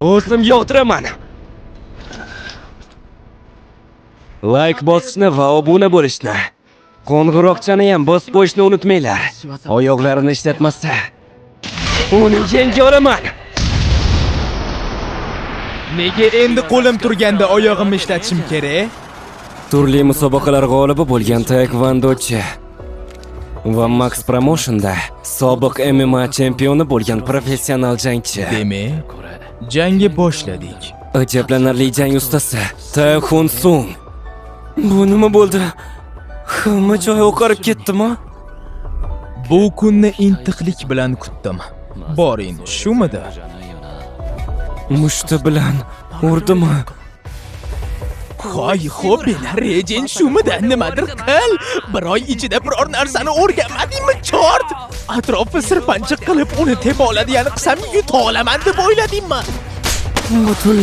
O'zim yo'tiraman. Like bosishni va obuna bo'lishni, qo'ng'iroqchani ham bosib qo'yishni unutmanglar. Oyoqlarini ishlatmasa, uni yenga olaman. Nega endi qo'lim turganda oyog'imni ishlatishim kerak? Turli musobaqalar g'olibi bo'lgan taekvondochi va Max Promotionda sobiq MMA chempioni bo'lgan professional jangchi. Demak, jangga boshladik. Ajablanarli jang ustasi Tae Hun Sung. Bu nima bo'ldi? Hamma joy oqarib ketdimi? Bu kunni intiqlik bilan kutdim. Boring, shumidi? Mushti bilan urdimi? Hoy, xo'binglar, rejang shumidi? Nimadir qil. Bir oy ichida biror narsani o'rganmadingmi, chort? Atrofni sirpanchiq qilib uni teba oladigan qisam yuta olaman deb o'yladingmi? Butun